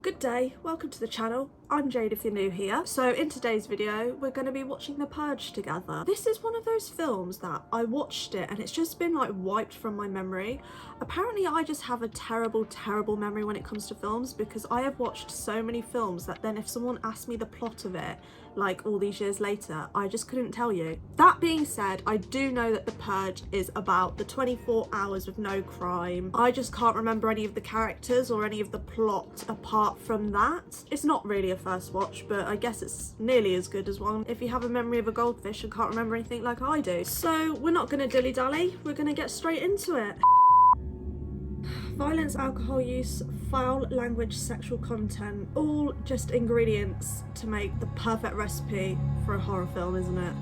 Good day, welcome to the channel. I'm Jade if you're new here. So in today's video, we're going to be watching The Purge together. This is one of those films that I watched it and it's just been like wiped from my memory. Apparently I just have a terrible memory when it comes to films because I have watched so many films that then if someone asked me the plot of it, like all these years later, I just couldn't tell you. That being said, I do know that The Purge is about the 24 hours with no crime. I just can't remember any of the characters or any of the plot apart from that. It's not really a first watch, but I guess it's nearly as good as one if you have a memory of a goldfish and can't remember anything like I do. So we're not gonna dilly-dally, we're gonna get straight into it. Violence, alcohol use, foul language, sexual content, all just ingredients to make the perfect recipe for a horror film, isn't it?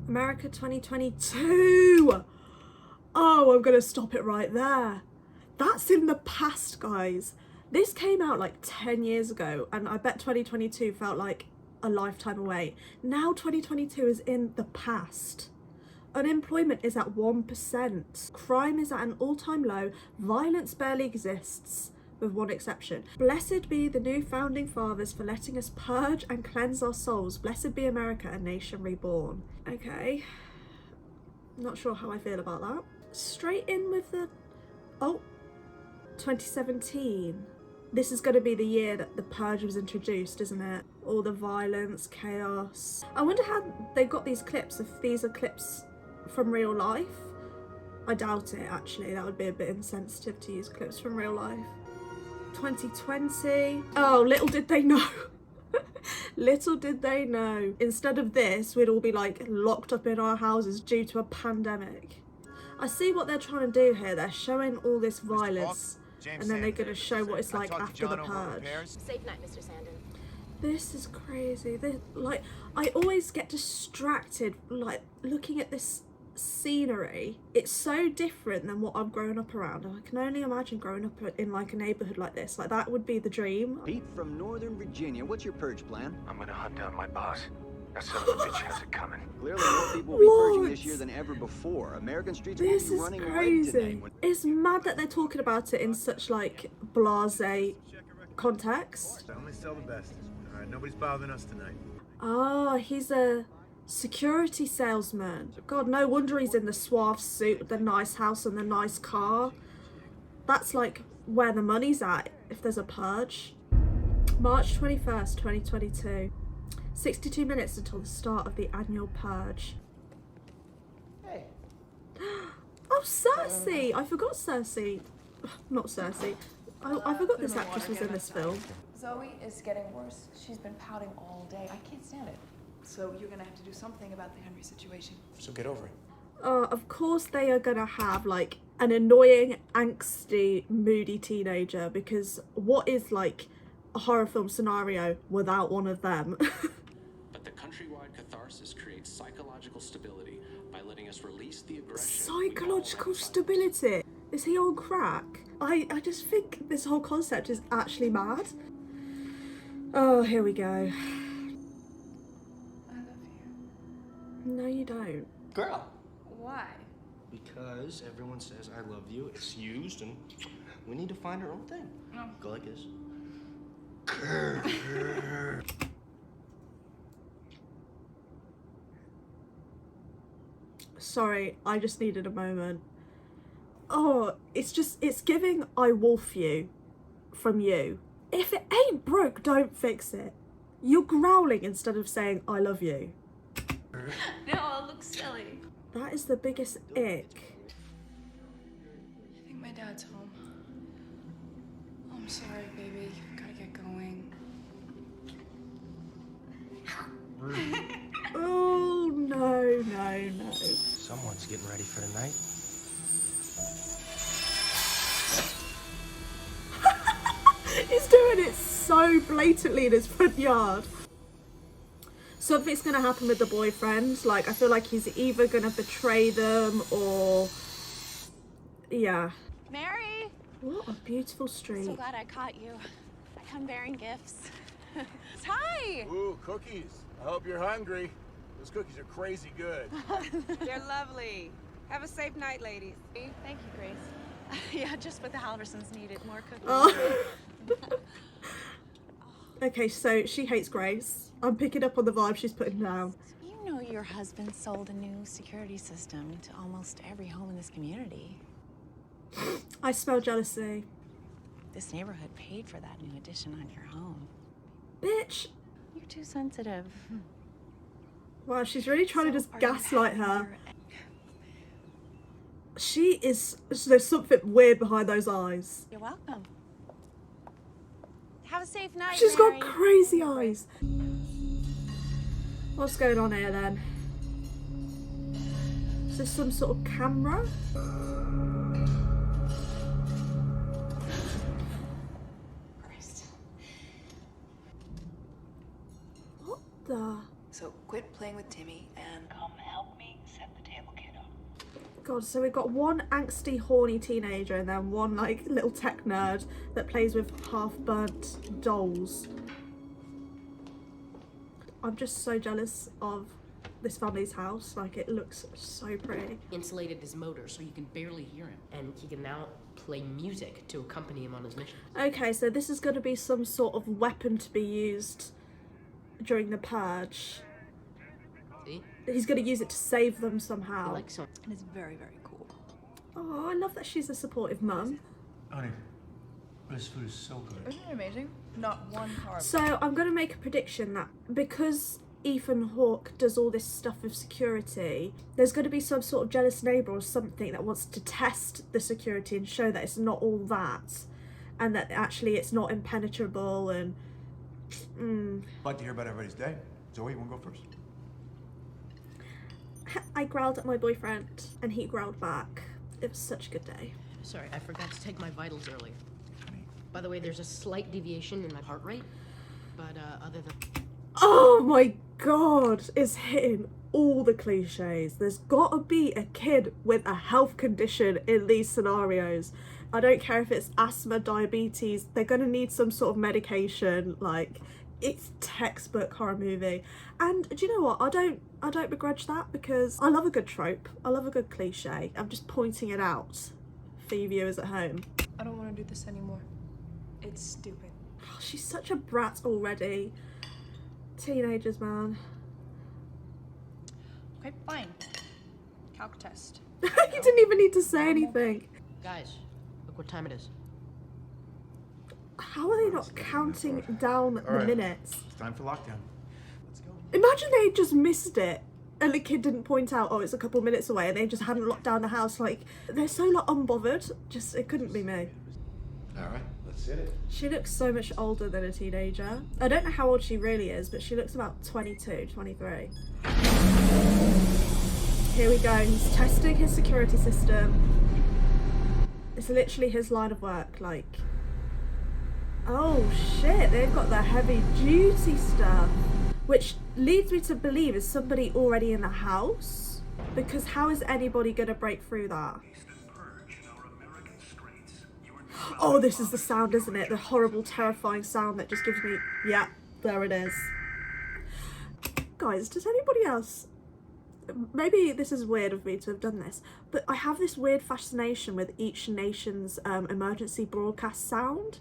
America 2022! Oh, I'm gonna stop it right there. That's in the past, guys. This came out like 10 years ago and I bet 2022 felt like a lifetime away. Now 2022 is in the past. Unemployment is at 1%. Crime is at an all-time low. Violence barely exists, with one exception. Blessed be the new founding fathers for letting us purge and cleanse our souls. Blessed be America, a nation reborn. Okay. Not sure how I feel about that. Straight in with the... Oh. 2017. This is going to be the year that the Purge was introduced, isn't it? All the violence, chaos. I wonder how they got these clips, if these are clips from real life. I doubt it, actually. That would be a bit insensitive to use clips from real life. 2020. Oh, little did they know. Little did they know. Instead of this, we'd all be like locked up in our houses due to a pandemic. I see what they're trying to do here. They're showing all this violence. And then they're going to show what it's like after the Purge. Safe night, Mr. Sandin. This is crazy. Like, I always get distracted, like, looking at this scenery. It's so different than what I've grown up around. And I can only imagine growing up in, like, a neighborhood like this. Like, that would be the dream. Pete from Northern Virginia, what's your purge plan? I'm gonna hunt down my boss. That son of a bitch has it coming. Clearly more people will be purging this year than ever before. American streets are going to be running red today. It's mad that they're talking about it in such, like, blasé context. Only sell the best. All right, nobody's bothering us tonight. Ah, he's a security salesman. God, no wonder he's in the suave suit, the nice house and the nice car. That's like where the money's at if there's a purge. March 21st, 2022. 62 minutes until the start of the annual purge. Hey. Oh, Cersei! I forgot Cersei. Not Cersei. I forgot this actress was in this film. Zoe is getting worse. She's been pouting all day. I can't stand it. So you're gonna have to do something about the Henry situation. So get over it. Of course they are gonna have like an annoying, angsty, moody teenager because what is like a horror film scenario without one of them? But the countrywide catharsis creates psychological stability by letting us release the aggression. Psychological stability? Is he on crack? I just think this whole concept is actually mad. Oh, here we go. I love you. No, you don't. Girl. Why? Because everyone says I love you, it's used, and we need to find our own thing. No. Go like this. Sorry, I just needed a moment. Oh, it's giving I wolf you from you. If it ain't broke, don't fix it. You're growling instead of saying I love you. No, it looks silly. That is the biggest ick. I think my dad's home. Oh, I'm sorry, baby. Gotta get going. Oh, no. Someone's getting ready for the night. He's doing it so blatantly in his front yard. Something's gonna happen with the boyfriend. Like, I feel like he's either gonna betray them or... Yeah. Mary! What a beautiful street. So glad I caught you. I come bearing gifts. Hi! Ooh, cookies. I hope you're hungry. Those cookies are crazy good. They're lovely. Have a safe night, ladies. Thank you, Grace. Yeah, just what the Halversons needed, more cookies. Oh. Okay, so she hates Grace. I'm picking up on the vibe she's putting down. You know your husband sold a new security system to almost every home in this community. I smell jealousy. This neighborhood paid for that new addition on your home. Bitch. You're too sensitive. Wow, she's really trying to just Are you gaslight happy her. or- She is, there's something weird behind those eyes. You're welcome. Have a safe night, She's Mary. got crazy eyes. What's going on here then? Is this some sort of camera? Christ. What the? So quit playing with Timmy and come help me set the table, kiddo. God, so we've got one angsty, horny teenager and then one like little tech nerd that plays with half-burnt dolls. I'm just so jealous of this family's house. Like, it looks so pretty. Insulated his motor so you can barely hear him, and he can now play music to accompany him on his mission. Okay, so this is going to be some sort of weapon to be used during the Purge. See? He's going to use it to save them somehow. Like some. And it's very, very cool. Oh, I love that she's a supportive mum. Honey, this food is so good. Isn't it amazing? Not one carb. So I'm going to make a prediction that because Ethan Hawke does all this stuff with security, there's going to be some sort of jealous neighbour or something that wants to test the security and show that it's not all that, and that actually it's not impenetrable. And I'd like to hear about everybody's day. Zoe, you want to go first? I growled at my boyfriend and he growled back. It was such a good day. Sorry, I forgot to take my vitals earlier. By the way, there's a slight deviation in my heart rate, but other than... Oh my god, it's hitting all the cliches. There's gotta be a kid with a health condition in these scenarios. I don't care if it's asthma, diabetes, they're gonna need some sort of medication. Like, it's textbook horror movie. And do you know what? I don't begrudge that, because I love a good trope. I love a good cliche. I'm just pointing it out for you viewers at home. I don't want to do this anymore. It's stupid. Oh, she's such a brat already. Teenagers, man. Okay, fine. Calc test. You didn't even need to say anything. Guys, look what time it is. How are they not counting down the minutes? It's time for lockdown. Let's go. Imagine they just missed it and the kid didn't point out, oh, it's a couple minutes away, and they just hadn't locked down the house. Like, they're so like unbothered. Just, it couldn't be me. All right, let's hit it. She looks so much older than a teenager. I don't know how old she really is, but she looks about 22, 23. Here we go. He's testing his security system. It's literally his line of work. Like, oh shit, they've got the heavy duty stuff, which leads me to believe is somebody already in the house, because how is anybody gonna break through that? Oh, this is the sound, isn't it? The horrible, terrifying sound that just gives me... Yeah, there it is. Guys, does anybody else... Maybe this is weird of me to have done this, but I have this weird fascination with each nation's emergency broadcast sound.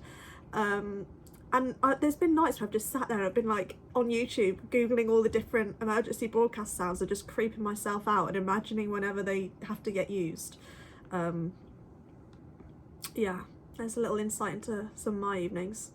There's been nights where I've just sat there and I've been like on YouTube Googling all the different emergency broadcast sounds and just creeping myself out and imagining whenever they have to get used. Yeah. There's a little insight into some of my evenings.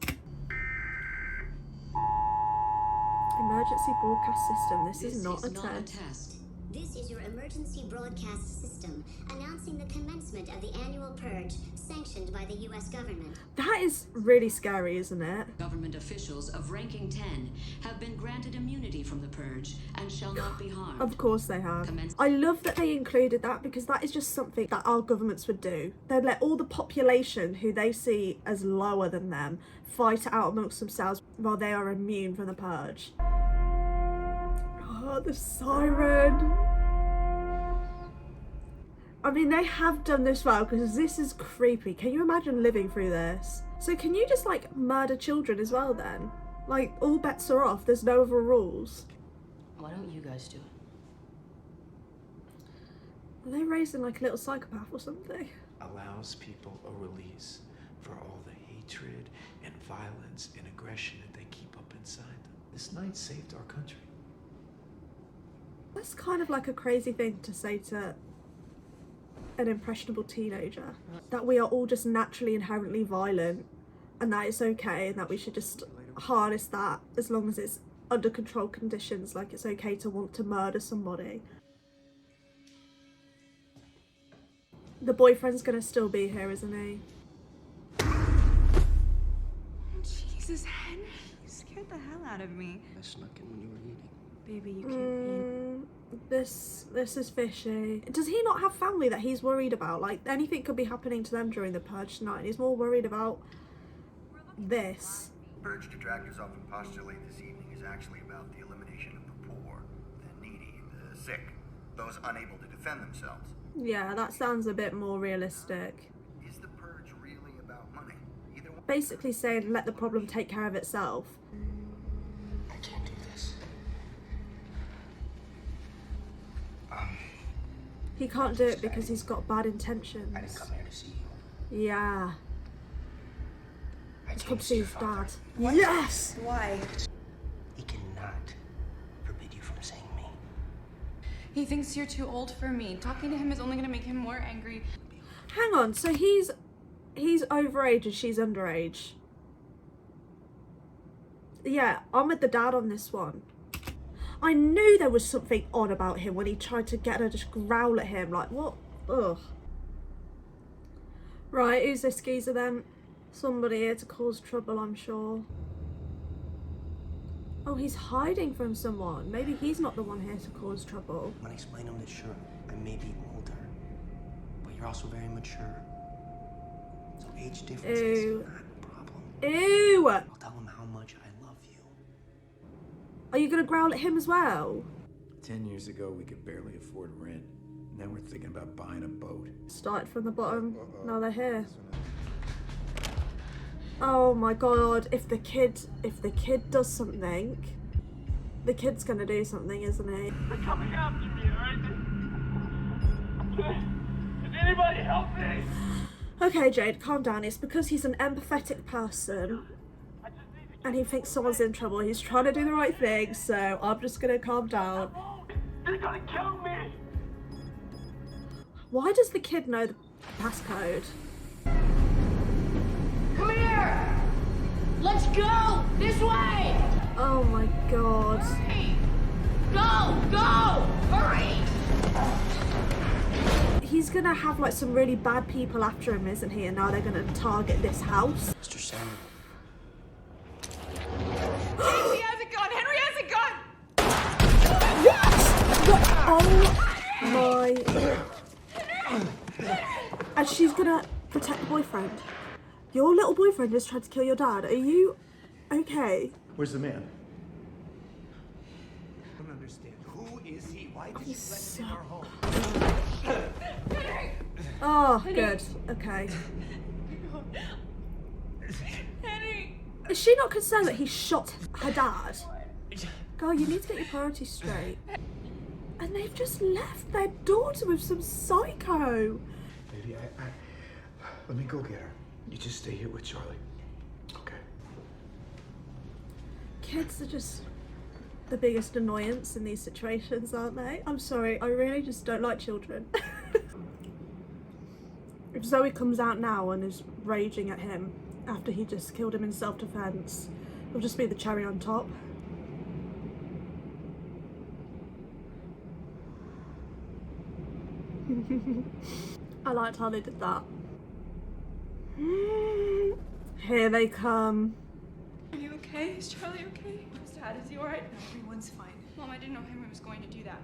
Emergency broadcast system. This is not a test. This is your emergency broadcast system, announcing the commencement of the annual purge sanctioned by the U.S. government. That is really scary, isn't it? Government officials of ranking 10 have been granted immunity from the purge and shall not be harmed. Of course they have. I love that they included that, because that is just something that our governments would do. They'd let all the population who they see as lower than them fight it out amongst themselves while they are immune from the purge. Oh, the siren. I mean, they have done this well, because this is creepy. Can you imagine living through this? So can you just like murder children as well then? Like, all bets are off, there's no other rules. Why don't you guys do it? Are they raising like a little psychopath or something? Allows people a release for all the hatred and violence and aggression that they keep up inside. This night saved our country. That's kind of like a crazy thing to say to an impressionable teenager. That we are all just naturally inherently violent and that it's okay and that we should just harness that as long as it's under controlled conditions. Like it's okay to want to murder somebody. The boyfriend's gonna still be here, isn't he? Jesus, Henry, you scared the hell out of me. I snuck in when you were eating. Baby, you can't This is fishy. Does he not have family that he's worried about? Like anything could be happening to them during the purge tonight and he's more worried about this. Purge detractors often postulate this evening is actually about the elimination of the poor, the needy, the sick, those unable to defend themselves. Yeah, that sounds a bit more realistic. Is the purge really about money? Either one. Basically saying let the problem take care of itself. I can't do this. He can't do it because he's got bad intentions. I didn't come here to see you. Yeah. I He's came come to to see see your his father. dad. Yes! Why? He cannot forbid you from seeing me. He thinks you're too old for me. Talking to him is only gonna make him more angry. Hang on, so he's overage and she's underage. Yeah, I'm with the dad on this one. I knew there was something odd about him when he tried to get her to just growl at him. Like, what? Ugh. Right, who's this geezer then? Somebody here to cause trouble, I'm sure. Oh, he's hiding from someone. Maybe he's not the one here to cause trouble. When I explain him this, sure, I may be older, but you're also very mature. So age difference is not a problem. Ew! I'll tell him how much I love you. Are you gonna growl at him as well? 10 years ago, we could barely afford rent. Now we're thinking about buying a boat. Started from the bottom, now they're here. Oh my god, if the kid does something, the kid's gonna do something, isn't he? They're coming after me, alright? Can anybody help me? Okay, Jade, calm down. It's because he's an empathetic person and he thinks someone's in trouble. He's trying to do the right thing, so I'm just gonna calm down. They're gonna kill me! Why does the kid know the passcode? Come here! Let's go! This way! Oh my god. Hurry! Go! Hurry! He's gonna have like some really bad people after him, isn't he? And now they're gonna target this house. Mr. Samuel. He has a gun! Henry has a gun! What? Oh my. And she's gonna protect the boyfriend. Your little boyfriend just tried to kill your dad. Are you okay? Where's the man? I don't understand. Who is he? Why did He's you let him in our home? Oh, good. Okay. Henry! Is she not concerned that he shot her dad? Girl, you need to get your priorities straight. And they've just left their daughter with some psycho. Baby, let me go get her. You just stay here with Charlie. Okay. Kids are just the biggest annoyance in these situations, aren't they? I'm sorry, I really just don't like children. If Zoe comes out now and is raging at him after he just killed him in self-defense, it'll just be the cherry on top. I liked how they did that. Here they come. Are you okay? Is Charlie okay? Dad, is he alright? No, everyone's fine. Mom, I didn't know Henry was going to do that.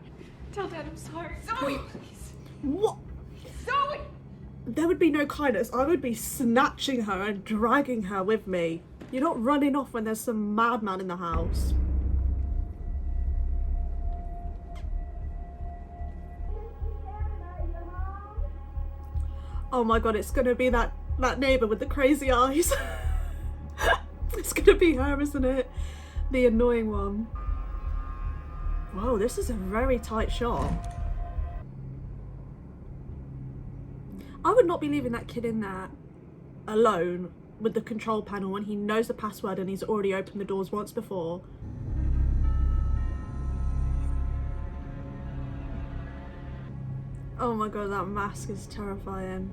Tell Dad I'm sorry. Zoe, please. What? Zoe! There would be no kindness. I would be snatching her and dragging her with me. You're not running off when there's some madman in the house. Oh my god, it's gonna be that neighbour with the crazy eyes. It's gonna be her, isn't it? The annoying one. Whoa, this is a very tight shot. I would not be leaving that kid in there alone with the control panel and he knows the password and he's already opened the doors once before. Oh my god, that mask is terrifying.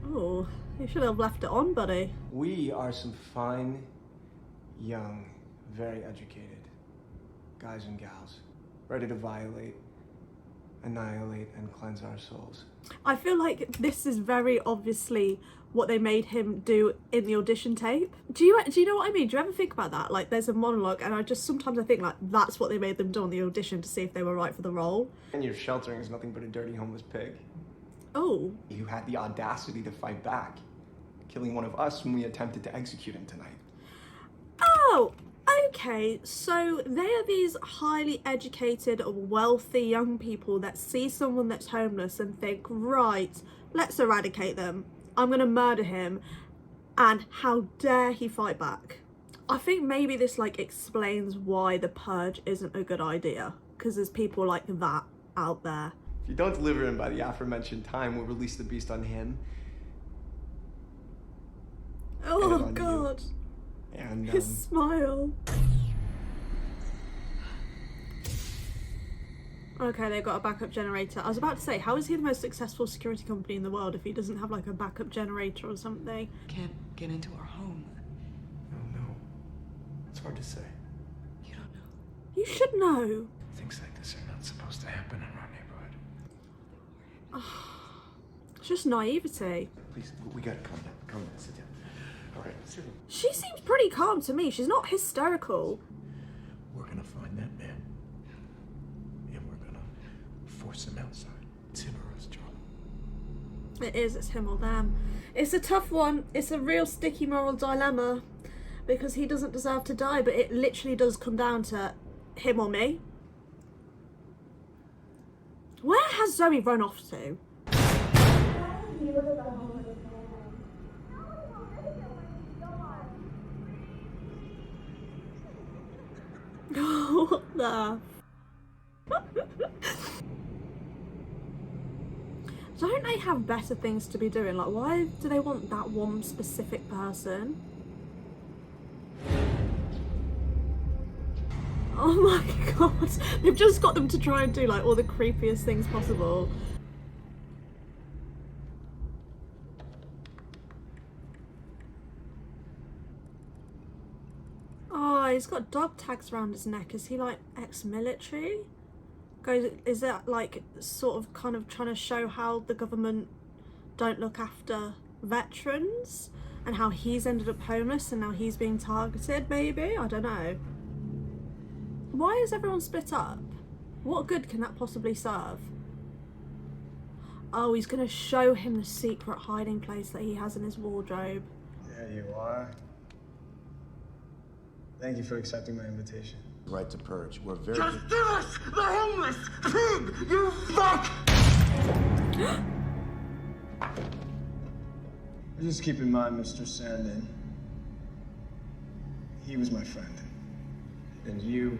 Oh, you should have left it on, buddy. We are some fine, young, very educated guys and gals, ready to violate, annihilate, and cleanse our souls. I feel like this is very obviously what they made him do in the audition tape. Do you know what I mean? Do you ever think about that? Like, there's a monologue and sometimes I think like that's what they made them do on the audition to see if they were right for the role. And your sheltering is nothing but a dirty homeless pig. Oh. You had the audacity to fight back, killing one of us when we attempted to execute him tonight. Oh, okay. So they are these highly educated, wealthy young people that see someone that's homeless and think, right, let's eradicate them. I'm gonna murder him, and how dare he fight back. I think maybe this like explains why the purge isn't a good idea, because there's people like that out there. If you don't deliver him by the aforementioned time, we'll release the beast on him. Oh on god. You. And his smile. Okay, they've got a backup generator. I was about to say, how is he the most successful security company in the world if he doesn't have like a backup generator or something? Can't get into our home. No. It's hard to say. You don't know. You should know. Things like this are not supposed to happen in our neighborhood. It's just naivety. Please, we gotta calm down. Calm down. Sit down. All right, sit down. She seems pretty calm to me. She's not hysterical. We're gonna find that man. And we're gonna force him outside. It's him or us, Charlie. It is. It's him or them. It's a tough one. It's a real sticky moral dilemma. Because he doesn't deserve to die, but it literally does come down to him or me. Where has Zoe run off to? What the? Don't they have better things to be doing? Like, why do they want that one specific person? Oh my god, they've just got them to try and do like all the creepiest things possible. Oh, he's got dog tags around his neck. Is he like ex-military? Is that like sort of kind of trying to show how the government don't look after veterans and how he's ended up homeless and now he's being targeted maybe? I don't know. Why is everyone split up? What good can that possibly serve? Oh, he's going to show him the secret hiding place that he has in his wardrobe. There you are. Thank you for accepting my invitation. Right to purge. We're very... Just give us the homeless pig, you fuck! Just keep in mind, Mr. Sandin, he was my friend, and you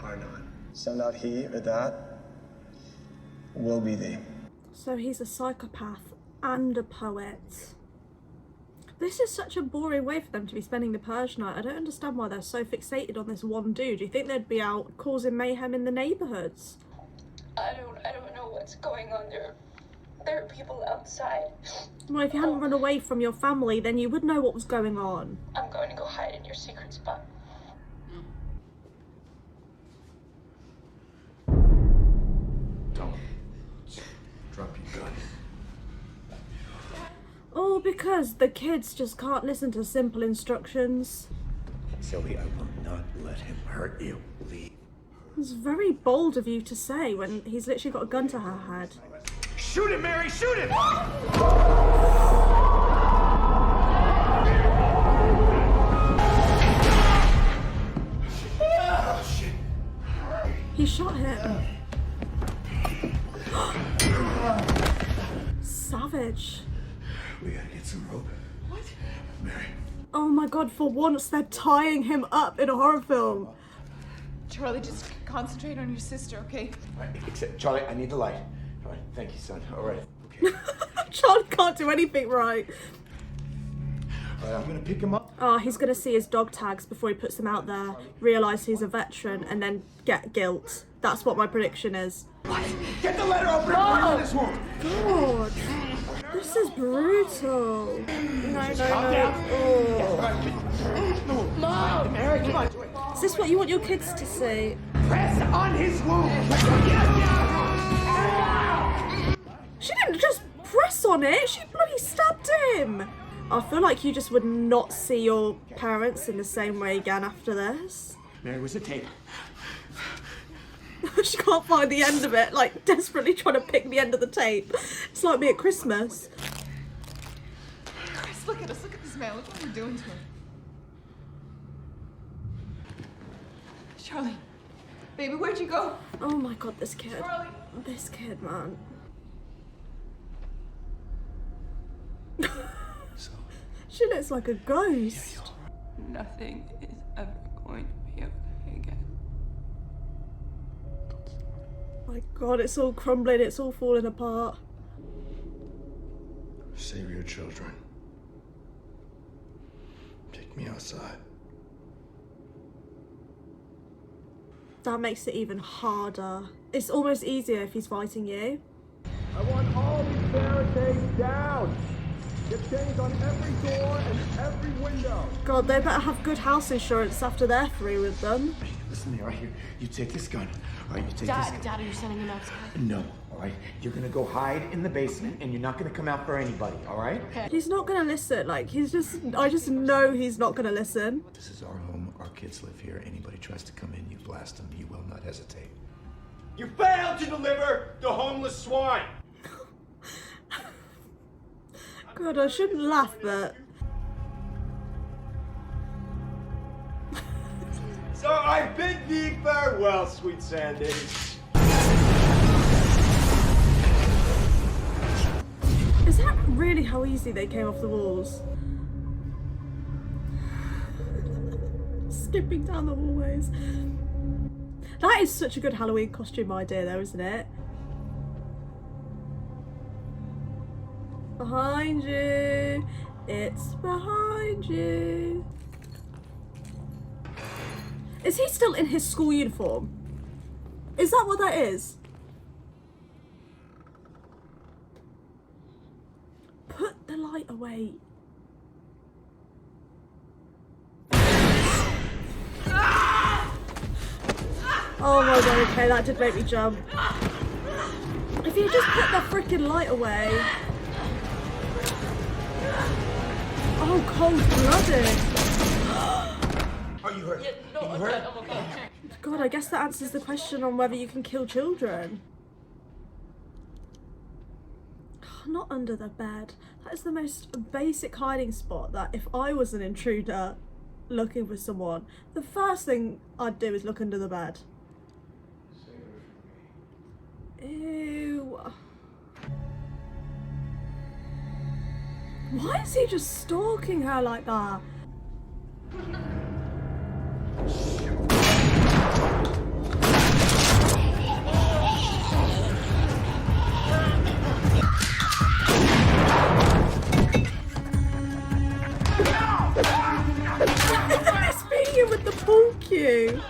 are not. So not he or that will be thee. So he's a psychopath and a poet. This is such a boring way for them to be spending the purge night. I don't understand why they're so fixated on this one dude. Do you think they'd be out causing mayhem in the neighborhoods? I don't know what's going on there. There are people outside. Well, if you hadn't run away from your family, then you would know what was going on. I'm going to go hide in your secret spot. Don't. Drop your gun. Oh, because the kids just can't listen to simple instructions. Zoe, I will not let him hurt you. Leave. It's very bold of you to say when he's literally got a gun to her head. Shoot him, Mary! Shoot him! He shot him. Savage. We gotta get some rope. What? Mary. Oh my god, for once they're tying him up in a horror film. Charlie, just concentrate on your sister, okay? All right, except, Charlie, I need the light. All right, thank you, son. All right. Okay. Charlie can't do anything right. I'm gonna pick him up. Oh, he's gonna see his dog tags before he puts them out there, realise he's a veteran, and then get guilt. That's what my prediction is. Get the letter open for this one. God, this is brutal. No. Oh. Mom! Mary, come on. Is this what you want your kids to see? Press on his wound. She didn't just press on it, she bloody stabbed him. I feel like you just would not see your parents in the same way again after this. Mary, where's the tape? She can't find the end of it, like desperately trying to pick the end of the tape. It's like me at Christmas. Chris, look at us. Look at this man. Look what we're doing to him. Charlie, baby, where'd you go? Oh my God, this kid. Charlie. This kid, man. She looks like a ghost. Nothing is ever going to be okay again. My God, it's all crumbling, it's all falling apart. Save your children. Take me outside. That makes it even harder. It's almost easier if he's fighting you. I want all these barricades down. Get chains on every door and every window. God, they better have good house insurance after they're through with them. Listen here, right here. You take this gun. All right, you take this gun. Dad, are you sending him outside? No, all right? You're gonna go hide in the basement and you're not gonna come out for anybody, all right? Okay. He's not gonna listen, like, I just know he's not gonna listen. This is our home. Our kids live here. Anybody tries to come in, you blast them. You will not hesitate. You failed to deliver the homeless swine! God, I shouldn't laugh, but... So I bid thee farewell, sweet Sandy. Is that really how easy they came off the walls? Skipping down the hallways. That is such a good Halloween costume idea though, isn't it? Behind you. It's behind you. Is he still in his school uniform? Is that what that is? Put the light away. Oh my God, okay, that did make me jump. If you just put the freaking light away. Oh, cold-blooded. Are you hurt? Yeah, no, Are you hurt? I'm okay. God, I guess that answers the question on whether you can kill children. Not under the bed. That is the most basic hiding spot that if I was an intruder looking for someone, the first thing I'd do is look under the bed. Ew. Why is he just stalking her like that? It's beating with the pool cue.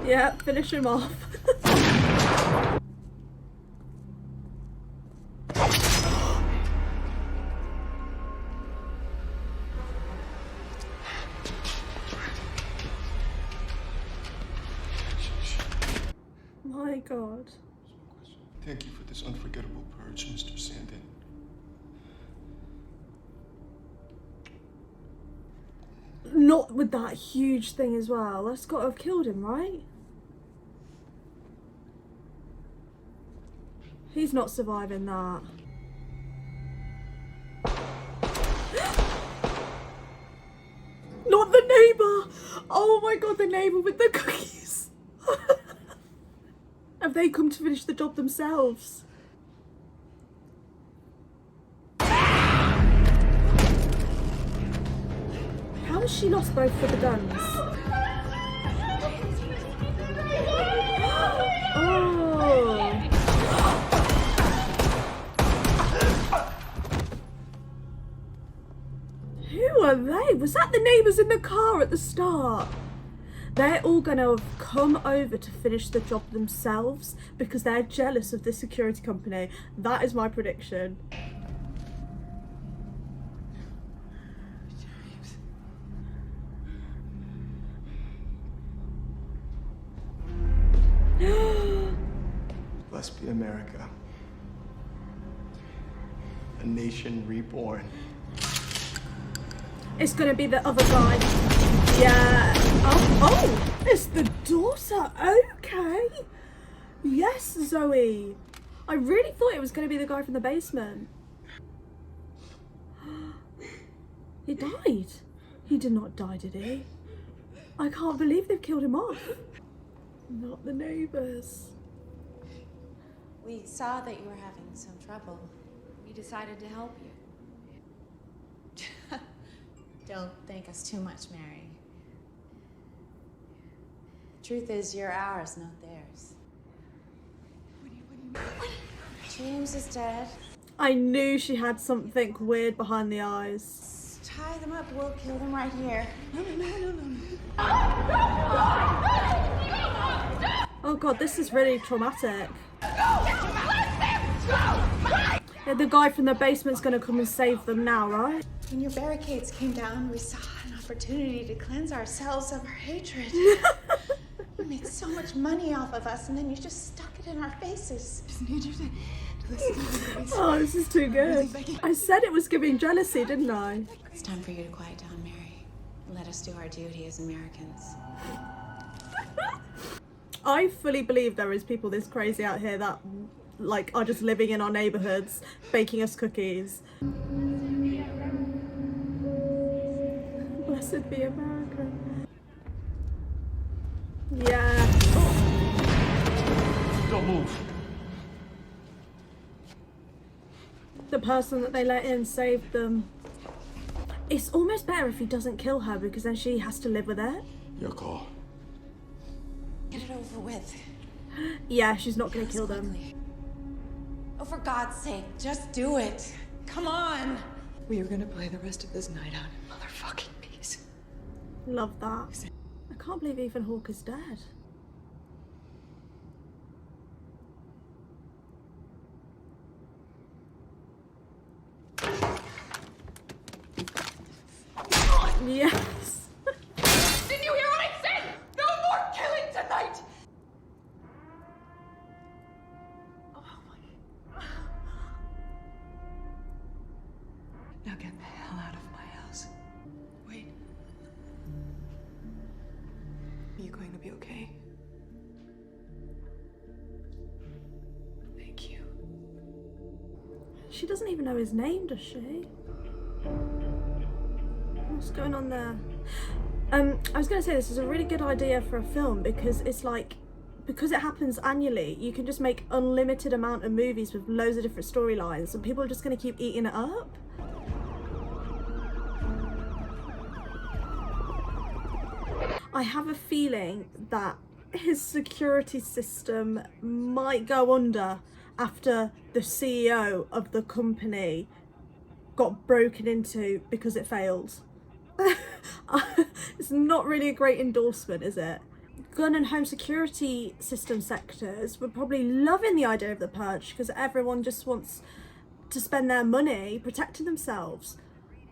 Yeah, finish him off. My God. Thank you for this unforgettable purge, Mr. Sandin. Not with that huge thing as well. That's got to have killed him, right? He's not surviving that. Not the neighbour! Oh my God, the neighbour with the cookies. Have they come to finish the job themselves? How has she lost both of the guns? Was that the neighbours in the car at the start? They're all going to have come over to finish the job themselves because they're jealous of this security company. That is my prediction. Blessed be America. A nation reborn. It's gonna be the other guy. Yeah. Oh, it's the daughter. Okay. Yes, Zoe. I really thought it was gonna be the guy from the basement. He died. He did not die, did he? I can't believe they've killed him off. Not the neighbours. We saw that you were having some trouble. We decided to help you. Don't thank us too much, Mary. Truth is, you're ours, not theirs. James is dead. I knew she had something weird behind the eyes. Tie them up, we'll kill them right here. Oh god, this is really traumatic. Yeah, the guy from the basement's gonna come and save them now, right? When your barricades came down, we saw an opportunity to cleanse ourselves of our hatred. You made so much money off of us, and then you just stuck it in our faces. Just need you to listen. Oh, this is too good. I said it was giving jealousy, didn't I? It's time for you to quiet down, Mary. And let us do our duty as Americans. I fully believe there is people this crazy out here that like are just living in our neighborhoods, baking us cookies. Blessed be America. Yeah. Don't move. The person that they let in saved them. It's almost better if he doesn't kill her because then she has to live with it. Your call. Get it over with. Yeah, she's not gonna kill them. Oh, for God's sake, just do it. Come on. We are gonna play the rest of this night out in motherfucking peace. Love that. I can't believe Ethan Hawke is dead. Yes. Didn't you hear what I said? No more killing tonight! Now get the hell out of my house. Wait. Are you going to be okay? Thank you. She doesn't even know his name, does she? What's going on there? I was going to say this is a really good idea for a film because it's like, because it happens annually, you can just make unlimited amount of movies with loads of different storylines and people are just going to keep eating it up. I have a feeling that his security system might go under after the CEO of the company got broken into because it failed. It's not really a great endorsement, is it? Gun and home security system sectors were probably loving the idea of the Purge because everyone just wants to spend their money protecting themselves.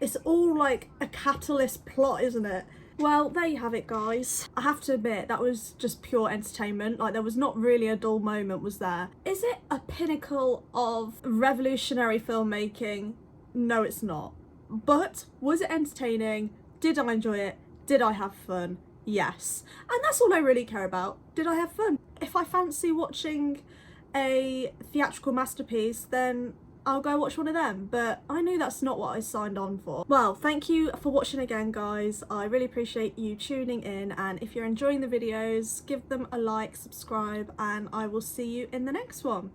It's all like a catalyst plot, isn't it? Well, there you have it, guys. I have to admit, that was just pure entertainment. Like, there was not really a dull moment, was there? Is it a pinnacle of revolutionary filmmaking? No, it's not. But was it entertaining? Did I enjoy it? Did I have fun? Yes. And that's all I really care about. Did I have fun? If I fancy watching a theatrical masterpiece, then I'll go watch one of them, but I knew that's not what I signed on for. Well, thank you for watching again, guys. I really appreciate you tuning in, and if you're enjoying the videos, give them a like, subscribe, and I will see you in the next one.